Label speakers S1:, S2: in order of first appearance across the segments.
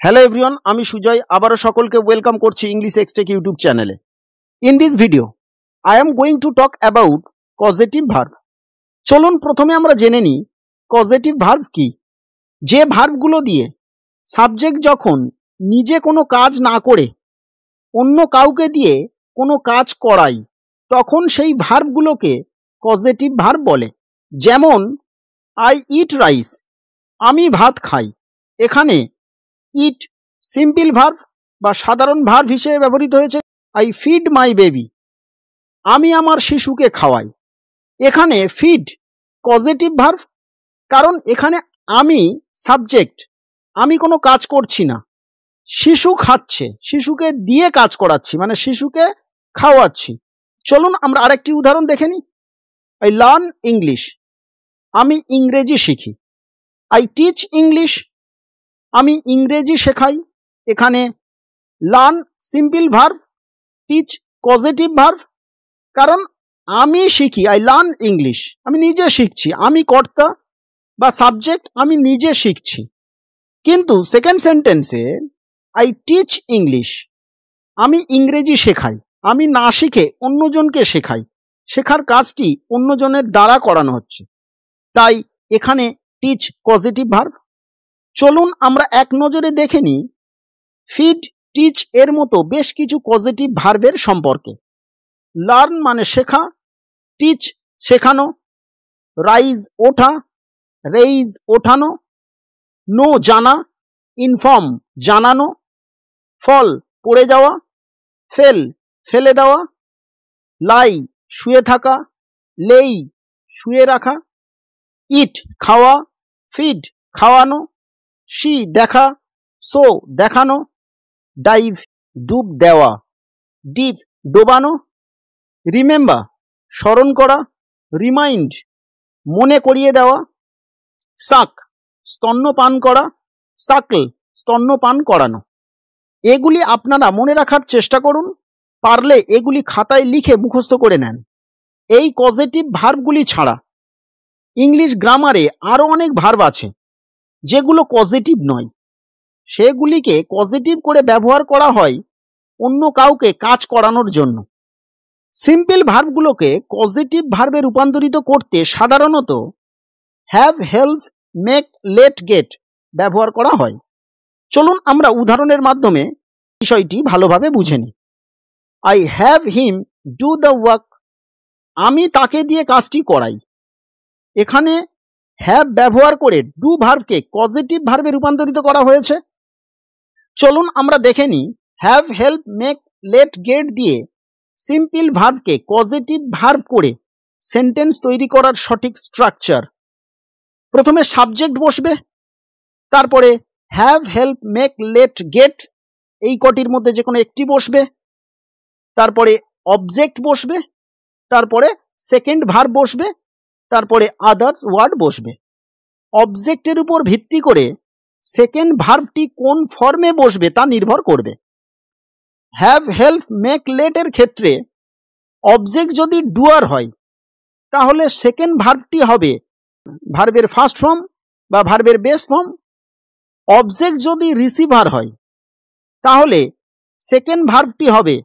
S1: Hello everyone, আমি সুজয় আবারো সকলকে ওয়েলকাম করছি ইংলিশ এক্সটেক ইউটিউব চ্যানেলে। In this video, I am going to talk about causative verb. চলুন প্রথমে আমরা জেনে নিই causative verb কি। যে ভার্বগুলো দিয়ে সাবজেক্ট যখন নিজে কোনো কাজ না করে অন্য কাউকে দিয়ে কোনো কাজ করায় তখন সেই ভার্বগুলোকে causative verb বলে। যেমন I eat rice, আমি ভাত খাই। এখানে ইট সিম্পল ভার্ব বা সাধারণ ভার্ব হিসেবে ব্যবহৃত হয়েছে। আই ফিড মাই বেবি, আমি আমার শিশুকে খাওয়াই। এখানে ফিড পজিটিভ ভার্ব, কারণ এখানে আমি সাবজেক্ট, আমি কোনো কাজ করছি না, শিশু খাচ্ছে, শিশুকে দিয়ে কাজ করাচ্ছি, মানে শিশুকে খাওয়াচ্ছি। চলুন আমরা আরেকটি উদাহরণ দেখে নিই। আই লার্ন ইংলিশ, আমি ইংরেজি শিখি। আই টিচ ইংলিশ, আমি ইংরেজি শেখাই। এখানে learn simple verb, teach positive verb, কারণ আমি শিখি, আই লার্ন ইংলিশ, আমি নিজে শিখছি, আমি কর্তা বা সাবজেক্ট, আমি নিজে শিখছি। কিন্তু সেকেন্ড সেন্টেন্সে আই টিচ ইংলিশ, আমি ইংরেজি শেখাই, আমি না শিখে অন্যজনকে শেখাই, শেখার কাজটি অন্যজনের দ্বারা করানো হচ্ছে, তাই এখানে টিচ পজিটিভ ভার্ব। চলুন আমরা এক নজরে দেখে নিই ফিড, টিচ এর মতো বেশ কিছু পজিটিভ ভার্বের সম্পর্কে। লার্ন মানে শেখা, টিচ শেখানো, রাইজ ওঠা, রেইজ ওঠানো, নো জানা, ইনফর্ম জানানো, ফল পড়ে যাওয়া, ফেল ফেলে দেওয়া, লাই শুয়ে থাকা, লেই শুয়ে রাখা, ইট খাওয়া, ফিড খাওয়ানো, সি দেখা, সো দেখানো, ডাইভ ডুব দেওয়া, ডিপ ডোবানো, রিমেম্বার স্মরণ করা, রিমাইন্ড মনে করিয়ে দেওয়া, সাক স্তন্যপান করা, সাকল স্তন্যপান করানো। এগুলি আপনারা মনে রাখার চেষ্টা করুন, পারলে এগুলি খাতায় লিখে মুখস্থ করে নেন। এই পজিটিভ ভার্বগুলি ছাড়া ইংলিশ গ্রামারে আরও অনেক ভার্ব আছে যেগুলো পজিটিভ নয়, সেগুলিকে পজিটিভ করে ব্যবহার করা হয় অন্য কাউকে কাজ করানোর জন্য। সিম্পল ভার্বগুলোকে পজিটিভ ভার্বে রূপান্তরিত করতে সাধারণত have, help, make, let, get ব্যবহার করা হয়। চলুন আমরা উদাহরণের মাধ্যমে বিষয়টি ভালোভাবে বুঝে নিই। I have him do the work, আমি তাকে দিয়ে কাজটি করাই। এখানে হ্যাভ ব্যবহার করে ডু ভার্বকে পজিটিভ ভার্বে রূপান্তরিত করা হয়েছে। চলুন আমরা দেখে নিই have, help, make, let, get দিয়ে সিম্পল ভার্বকে পজিটিভ ভার্ব করে সেন্টেন্স তৈরি করার সঠিক স্ট্রাকচার। প্রথমে সাবজেক্ট বসবে, তারপরে have, help, make, let, get এই কটির মধ্যে যে কোনো একটি বসবে, তারপরে অবজেক্ট বসবে, তারপরে সেকেন্ড ভার্ব বসবে, তারপরে আদার্স ওয়ার্ড বসবে। অবজেক্টের উপর ভিত্তি করে সেকেন্ড ভার্বটি কোন ফর্মে বসবে তা নির্ভর করবে। হ্যাভ, হেল্প, মেক, লেট এর ক্ষেত্রে অবজেক্ট যদি ডুয়ার হয় তাহলে সেকেন্ড ভার্বটি হবে ভার্বের ফার্স্ট ফর্ম বা ভার্বের বেস ফর্ম। অবজেক্ট যদি রিসিভার হয় তাহলে সেকেন্ড ভার্বটি হবে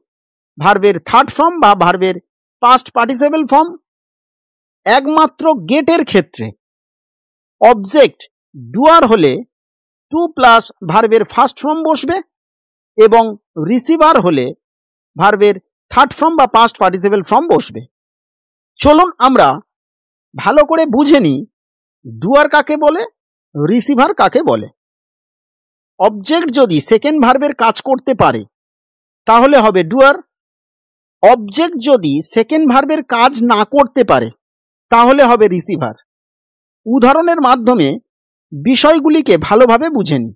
S1: ভার্বের থার্ড ফর্ম বা ভার্বের পাস্ট পার্টিসিপল ফর্ম। একমাত্র গেটের ক্ষেত্রে অবজেক্ট ডুয়ার হলে টু প্লাস ভার্বের ফার্স্ট ফর্ম বসবে এবং রিসিভার হলে ভার্বের থার্ড ফর্ম বা পাস্ট পার্টিসিপল ফর্ম বসবে। চলুন আমরা ভালো করে বুঝে নিই ডুয়ার কাকে বলে, রিসিভার কাকে বলে। অবজেক্ট যদি সেকেন্ড ভার্বের কাজ করতে পারে তাহলে হবে ডুয়ার। অবজেক্ট যদি সেকেন্ড ভার্বের কাজ না করতে পারে তাহলে হবে রিসিভার। উদাহরণের মাধ্যমে বিষয়গুলিকে ভালোভাবে বুঝে নিই।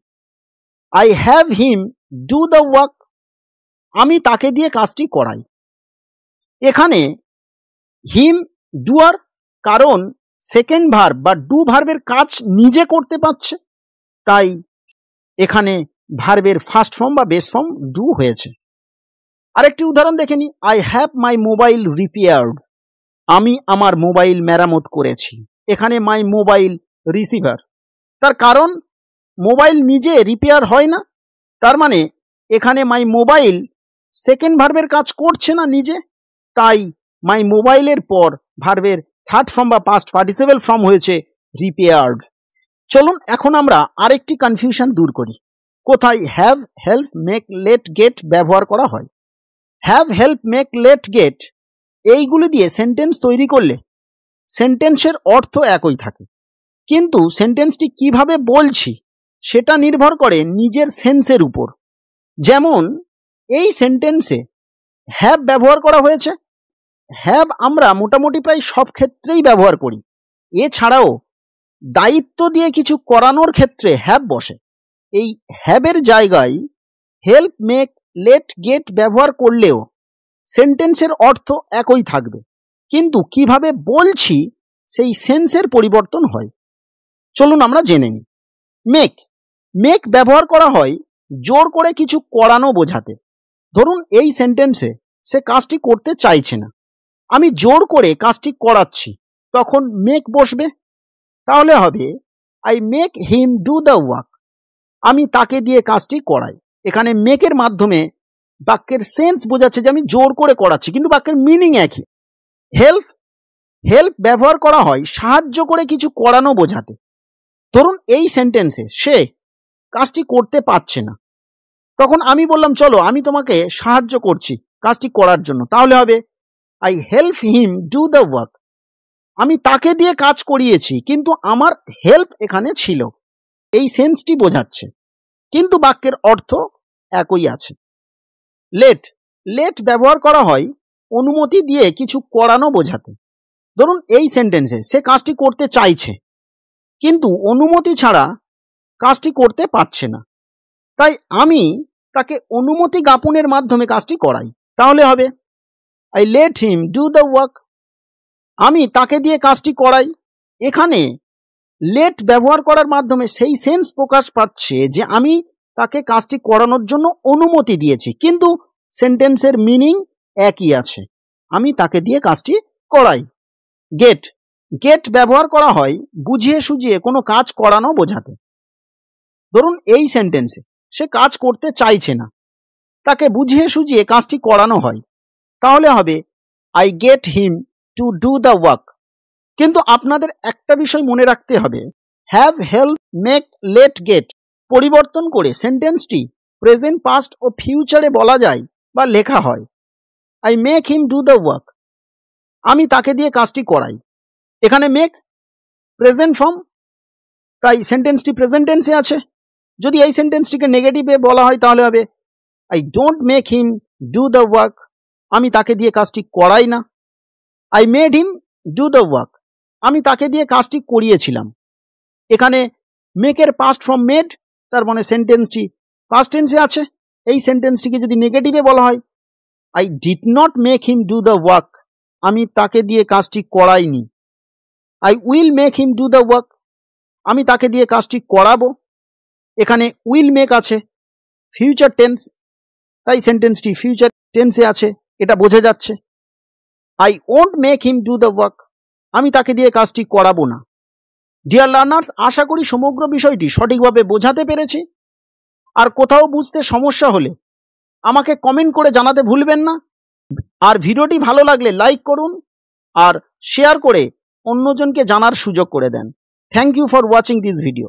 S1: I have him do the work, আমি তাকে দিয়ে কাজটি করাই। এখানে হিম ডুয়ার, কারণ সেকেন্ড ভার্ব বা ডু ভার্বের কাজ নিজে করতে পারছে, তাই এখানে ভার্বের ফার্স্ট ফর্ম বা বেস ফর্ম ডু হয়েছে। আরেকটি উদাহরণ দেখে নিই। I have my mobile repaired, আমি আমার মোবাইল মেরামত করেছি। এখানে মাই মোবাইল রিসিভার, তার কারণ মোবাইল নিজে রিপেয়ার হয় না, তার মানে এখানে মাই মোবাইল সেকেন্ড ভার্বের কাজ করছে না নিজে, তাই মাই মোবাইলের পর ভার্বের থার্ড ফর্ম বা পাস্ট পার্টিসিপেল ফর্ম হয়েছে রিপেয়ার্ড। চলুন এখন আমরা আরেকটি কনফিউশন দূর করি। কোথায় have, help, make, let, get ব্যবহার করা হয়? Have, help, make, let, get এইগুলো দিয়ে সেন্টেন্স তৈরি করলে সেন্টেন্সের অর্থ একই থাকে, কিন্তু সেন্টেন্সটি কিভাবে বলছি সেটা নির্ভর করে নিজের সেন্সের উপর। যেমন এই সেন্টেন্সে হ্যাভ ব্যবহার করা হয়েছে। হ্যাভ আমরা মোটামুটি প্রায় সব ক্ষেত্রেই ব্যবহার করি। এছাড়াও দায়িত্ব দিয়ে কিছু করানোর ক্ষেত্রে হ্যাভ বসে। এই হ্যাভের জায়গায় হেল্প, মেক, লেট, গেট ব্যবহার করলেও সেন্টেন্সের অর্থ একই থাকবে, কিন্তু কিভাবে বলছি সেই সেন্সের পরিবর্তন হয়। চলুন আমরা জেনে নিই। মেক, মেক ব্যবহার করা হয় জোর করে কিছু করানো বোঝাতে। ধরুন এই সেন্টেন্সে সে কাজটি করতে চাইছে না, আমি জোর করে কাজটি করাচ্ছি, তখন মেক বসবে। তাহলে হবে I make him do the work, আমি তাকে দিয়ে কাজটি করাই। এখানে মেকের মাধ্যমে বাক্যের সেন্স বোঝাচ্ছে যে আমি জোর করে করাচ্ছি, কিন্তু বাক্যের মিনিং একই। হেল্প, হেল্প ব্যবহার করা হয় সাহায্য করে কিছু করানো বোঝাতে। ধরুন এই সেন্টেন্সে সে কাজটি করতে পারছে না, তখন আমি বললাম চলো আমি তোমাকে সাহায্য করছি কাজটি করার জন্য, তাহলে হবে I help him do the work, আমি তাকে দিয়ে কাজ করিয়েছি কিন্তু আমার হেল্প এখানে ছিল। এই সেন্সটি বোঝাচ্ছে, কিন্তু বাক্যের অর্থ একই আছে। লেট, লেট ব্যবহার করা হয় অনুমতি দিয়ে কিছু করানো বোঝাতে। ধরুন এই সেন্টেন্সে সে কাজটি করতে চাইছে, কিন্তু অনুমতি ছাড়া কাজটি করতে পারছে না, তাই আমি তাকে অনুমতি জ্ঞাপনের মাধ্যমে কাজটি করাই। তাহলে হবে I let him do the work, আমি তাকে দিয়ে কাজটি করাই। এখানে লেট ব্যবহার করার মাধ্যমে সেই সেন্স প্রকাশ পাচ্ছে যে আমি তাকে কাজটি করানোর জন্য অনুমতি দিয়েছি, কিন্তু সেন্টেন্সের মিনিং একই আছে, আমি তাকে দিয়ে কাজটি করাই। গেট, গেট ব্যবহার করা হয় বুঝিয়ে সুঝিয়ে কোনো কাজ করানো বোঝাতে। ধরুন এই সেন্টেন্সে সে কাজ করতে চাইছে না, তাকে বুঝিয়ে সুঝিয়ে কাজটি করানো হয়, তাহলে হবে I get him to do the work. কিন্তু আপনাদের একটা বিষয় মনে রাখতে হবে, have, help, make, let, get পরিবর্তন করে সেন্টেন্সটি প্রেজেন্ট, পাস্ট ও ফিউচারে বলা যায় বা লেখা হয়। I make him do the work, আমি তাকে দিয়ে কাজটি করাই। এখানে মেক প্রেজেন্ট ফর্ম, তাই সেন্টেন্সটি প্রেজেন্ট টেন্সে আছে। যদি এই সেন্টেন্সটিকে নেগেটিভে বলা হয় তাহলে হবে I don't make him do the work, আমি তাকে দিয়ে কাজটি করাই না। I made him do the work, আমি তাকে দিয়ে কাজটি করিয়েছিলাম। এখানে মেকের পাস্ট ফর্ম মেড, তার মানে সেন্টেন্সটি পাস্ট টেন্সে আছে। এই সেন্টেন্সটিকে যদি নেগেটিভে বলা হয় I did not make him do the work, আমি তাকে দিয়ে কাজটি করাইনি। I will make him do the work, আমি তাকে দিয়ে কাজটি করাবো। এখানে উইল মেক আছে ফিউচার টেন্স, তাই সেন্টেন্সটি ফিউচার টেন্সে আছে, এটা বোঝা যাচ্ছে। I won't make him do the work, আমি তাকে দিয়ে কাজটি করাবো না। ডিয়ার লার্নার্স, আশা করি সমগ্র বিষয়টি সঠিকভাবে বোঝাতে পেরেছি। আর কোথাও বুঝতে সমস্যা হলে আমাকে কমেন্ট করে জানাতে ভুলবেন না। আর ভিডিওটি ভালো লাগলে লাইক করুন আর শেয়ার করে অন্যজনকে জানার সুযোগ করে দেন। Thank you for watching this video.